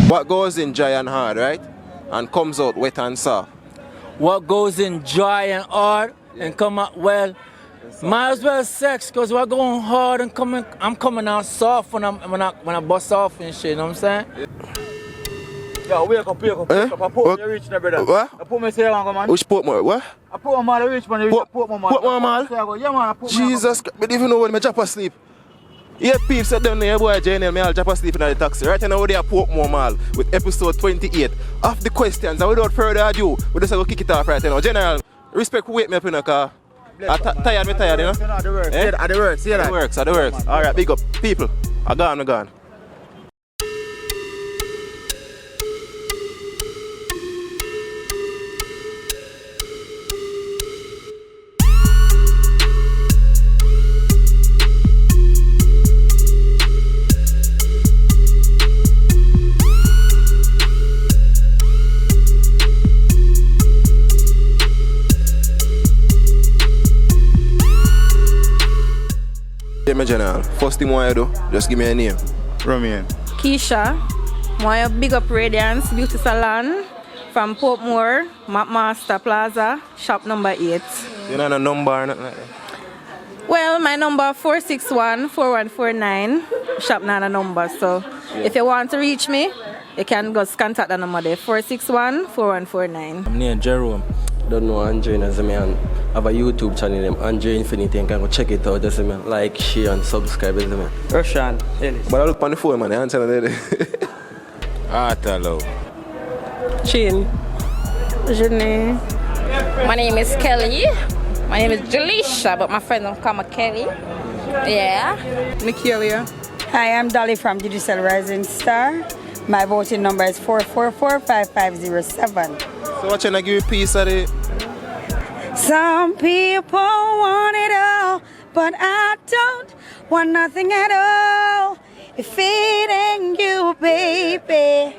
What goes in dry and hard, right? And comes out wet and soft. What goes in dry and hard and come out well? Might as well sex, cause we're going hard and I'm coming out soft when I bust off and shit, you know what I'm saying? Yo, wake up. I put me reach now, brother. What? I put me say I go, man. Which PortMore? What? I put my reach, man. PortMore, man? Yeah, man. Jesus Christ, I didn't even know when I drop asleep. Yeah, people said down there, boy, Jnel, me all drop asleep in the taxi. Right now, they are PortMore Mall with episode 28. Off the questions, and without further ado, we just go kick it off right now. General, respect who wake me up in the car. I'm tired, you know? The works, eh? The works, see that? The works. Alright, big up. People, I'm gone. My general, first thing I do, just give me a name. Romian. Keisha, my big up Radiance Beauty Salon from PortMore, Master Plaza, shop number 8. You know a number or nothing like that? Well, my number 461-4149, shop not a number. So if you want to reach me, you can just contact the number there, 461-4149. I'm near Jerome. Don't know Andre as a man. Have a YouTube channel named Andre Infinity and can go check it out. Just a man. Like, share and subscribe as a man. Russian. But I look on the phone, man. I answer that. Hello. Chin. Jnel. My name is Kelly. My name is Jalisha, but my friends don't call me Kelly. Yeah. Nikelia. Hi, I'm Dolly from Digital Rising Star. My voting number is 444-5507. So what you gonna give you a piece of it? Some people want it all, but I don't want nothing at all. If it ain't you, baby.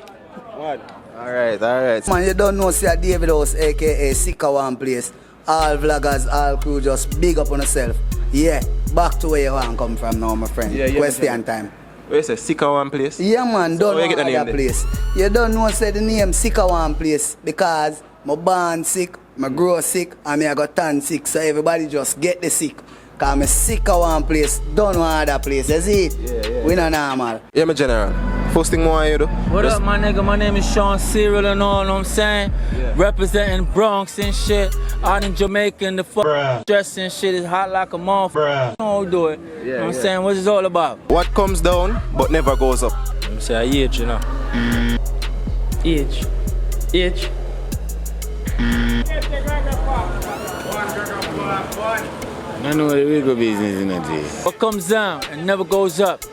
What? Alright. Man, you don't know, see David House, aka Sika One Place. All vloggers, all crew, just big up on yourself. Yeah, back to where you want to come from now, my friend. Question time. Where you say Sika One Place? Yeah, man, don't know other place. You don't know, say the name Sika One Place because my born sick, my grow sick, and I got turn sick. So everybody just get the sick. Because I'm sick of one place, don't know other place. You see it? Yeah. We not normal. Yeah, my general. First thing more you do? What up, my nigga? My name is Sean Cyril and all, know what I'm saying? Yeah. Representing Bronx and shit. Out in Jamaica and the dress and shit is hot like a motherfucker. You know how we do it. You know what I'm saying? What's it all about? What comes down but never goes up? I'm saying age, you know. Age. I know the legal business in it. What comes down and never goes up.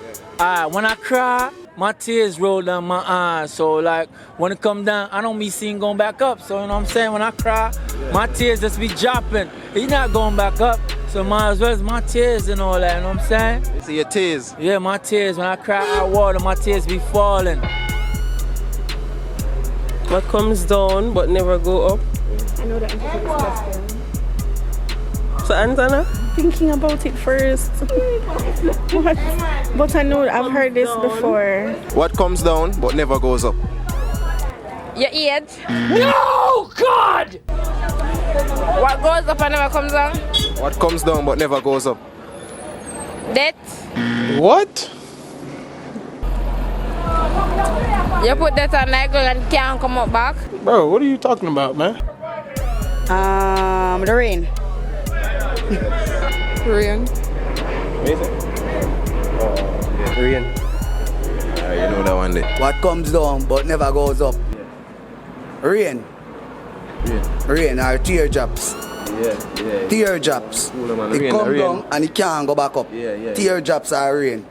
When I cry, my tears roll down my eyes. So like when it come down, I don't be seen going back up. So you know what I'm saying? When I cry, my tears just be dropping. He's not going back up. So might as well as my tears and all that, you know what I'm saying? You see your tears? Yeah, my tears. When I cry out water, my tears be falling. What comes down but never go up? I know that answer to this question. So Anthony? Thinking about it first. What? But I know I've heard this before. What comes down but never goes up? Your age. No, God! What goes up and never comes down? What comes down but never goes up? Death. What? You put that on that girl and can't come up back. Bro, what are you talking about, man? The rain. Rain. Rain. You know that one day. What comes down but never goes up? Rain or teardrops. Teardrops. It comes down and it can't go back up. Teardrops are rain.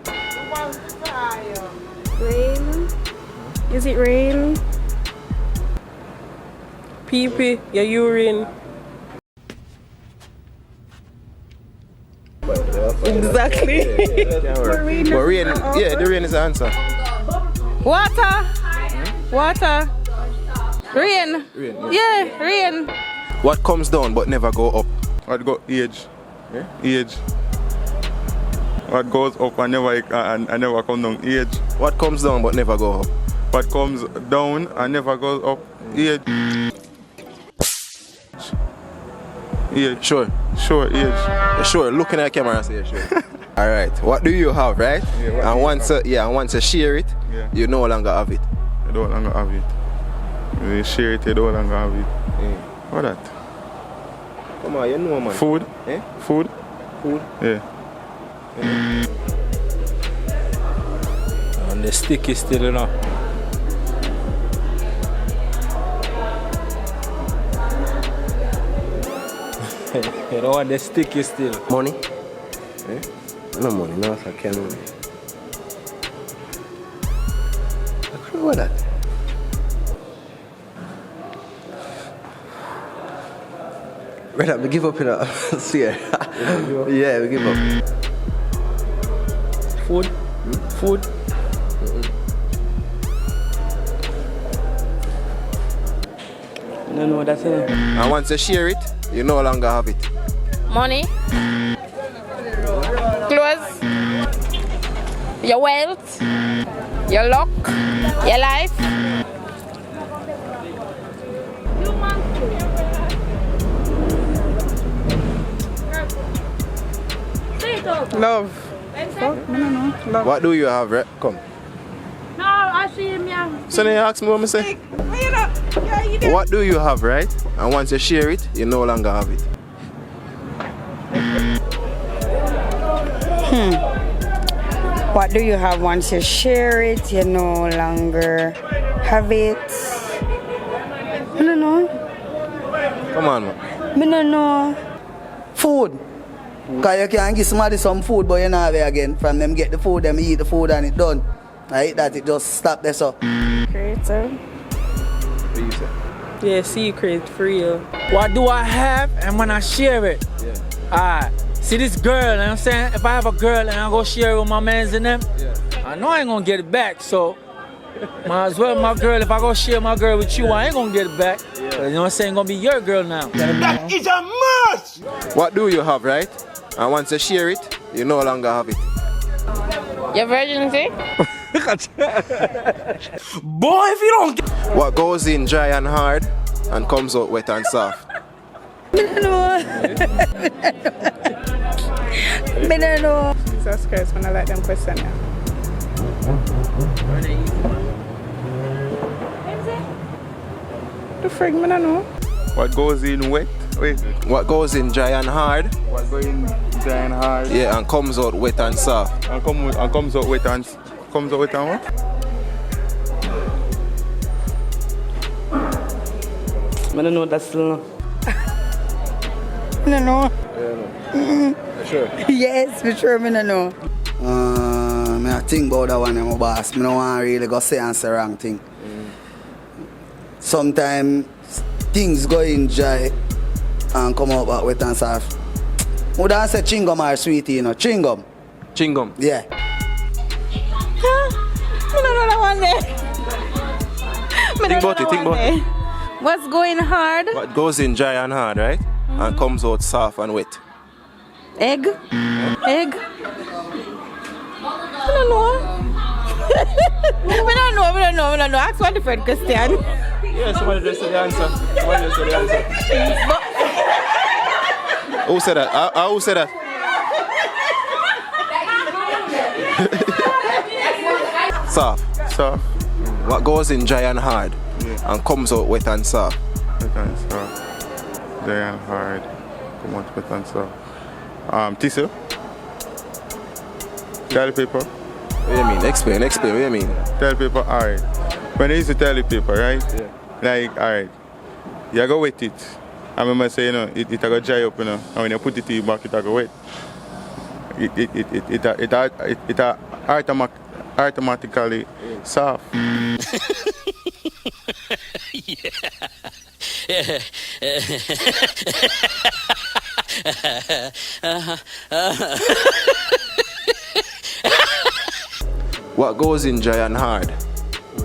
Rain. Is it rain? Pee-pee, your urine. Exactly. But rain, yeah, the rain is the answer. Water. Rain. Yeah, rain. What comes down but never go up? What go age? Age. What goes up and never come down? Age. What comes down but never go up? What comes down and never goes up. Age. Age. Sure. Sure, age. Yeah, sure. Looking at the camera and say sure. All right. What do you have, right? Yeah, and once you share it, yeah, you no longer have it. You don't longer have it. You share it, you don't longer have it. Yeah. What that? Come on, you know, man. Food? Eh? Food? Food? Yeah. And the stick is still enough. You don't want the sticky still. Money? Eh? No money, no, I can't. What that? Right up, we give up in a see ya. Yeah, we give up. Food? Food? No, that's it. And once you share it, you no longer have it. Money, clothes, your wealth, your luck, your life. Love. Love. What do you have, right? Come. No, Asheem, yeah. So then you ask me what I say. What do you have, right? And once you share it, you no longer have it. What do you have once you share it? You no longer have it. I don't know. Come on, man. I don't know. Food. Because you can give somebody some food, but you not have it again. From them get the food, them eat the food and it done. Right? That it just stop there so. Creative. What do you say? Yeah, secret, for real. What do I have and when I share it? Yeah. Alright, see this girl, you know what I'm saying? If I have a girl and I go share it with my mans and them, Yeah. I know I ain't gonna get it back, so might as well my girl, if I go share my girl with you, I ain't gonna get it back. Yeah. You know what I'm saying? Gonna be your girl now. That is a must! What do you have, right? And once you share it, you no longer have it. Your virginity, Boy, if you don't get... What goes in dry and hard and comes out wet and soft? I don't know. Jesus Christ, when I like them questions. The frig, I don't know. What goes in wet? Wait. What goes in dry and hard, What goes in dry and hard? yeah, and comes out wet and soft. And comes out wet and what? I don't know that's still. I don't know. Sure. Yes, for sure, I don't know. I think about that one, my boss. I don't want to really go say and say wrong thing. Sometimes things go in dry and come out back wet and soft. Would I say chewing gum or sweetie, you know? Chewing gum. Chewing gum. Yeah. I don't know that one there. Think about it, think about it. what's going hard? What goes in dry and hard, right? And comes out soft and wet. Egg? Egg? I don't know. I don't know. Ask one different question. Yeah, somebody just said the answer. Who said that? Who said that? Soft. Soft. What goes in dry and hard and comes out wet and soft? Wet and soft. Dry and hard. Come on, wet and soft. Tissue. Toilet paper. What do you mean? Explain. What do you mean? Toilet paper, alright. When I use the toilet paper, right? Yeah. Like, alright. You go wet it. I remember saying, you know, it go dry up, you know, and when you put it in back, it go wet. It automatically soft. What goes in dry and hard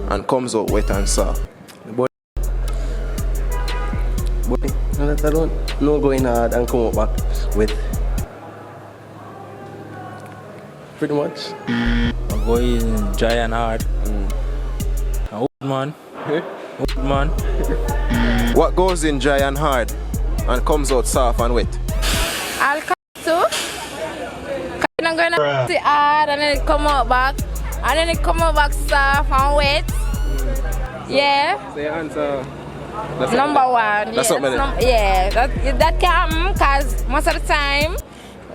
and comes out wet and soft? I don't know going hard and come up back with. Pretty much. I'm going dry and hard. Man. Man. What goes in dry and hard and comes out soft and wet? I'll come to. I'm gonna see hard and then it come out back. And then it come out back soft and wet. Yeah. So your answer. Number one. That's something. Yeah, that can happen because most of the time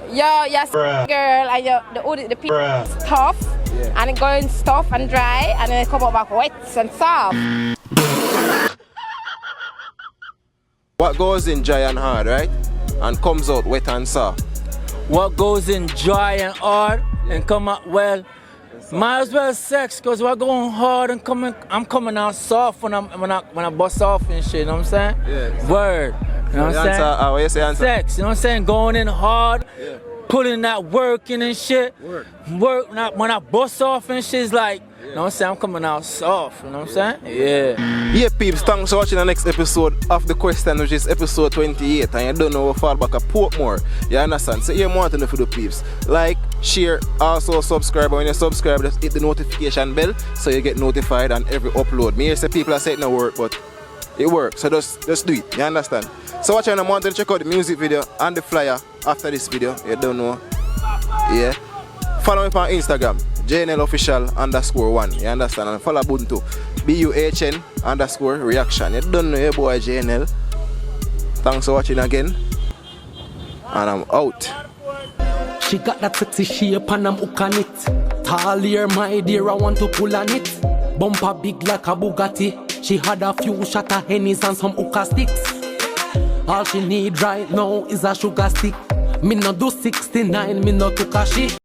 you're girl and the people is tough and it going tough and dry and then it come out back wet and soft. What goes in dry and hard, right? And comes out wet and soft. What goes in dry and hard and come out well? Might as well sex, cause we're going hard and I'm coming out soft when I bust off and shit, you know what I'm saying? Yeah. Word. You know what I'm saying? What you say answer? Sex, you know what I'm saying? Going in hard, putting that work in and shit. Work. When I bust off and shit, it's like, you know what I'm saying? I'm coming out soft, you know what I'm saying? Yeah. Yeah, peeps, thanks for watching the next episode of The Question, which is episode 28. And you don't know how far back at PortMore. You understand? So you want to know for the peeps. Like, share, also subscribe. When you subscribe, just hit the notification bell so you get notified on every upload. Me say people are saying it don't work, but it works. So just do it. You understand? So watch and I want to check out the music video and the flyer after this video. You don't know. Yeah. Follow me on Instagram. Jnel official_1. You understand? And follow Buhn too. BUHN_reaction. You don't know your boy Jnel. Thanks for watching again. And I'm out. She got that sexy shape and I'm hook on it. Tall here, my dear, I want to pull on it. Bumper big like a Bugatti. She had a few shot of Hennies and some hookah sticks. All she need right now is a sugar stick. Me no do 69, me no took a shit.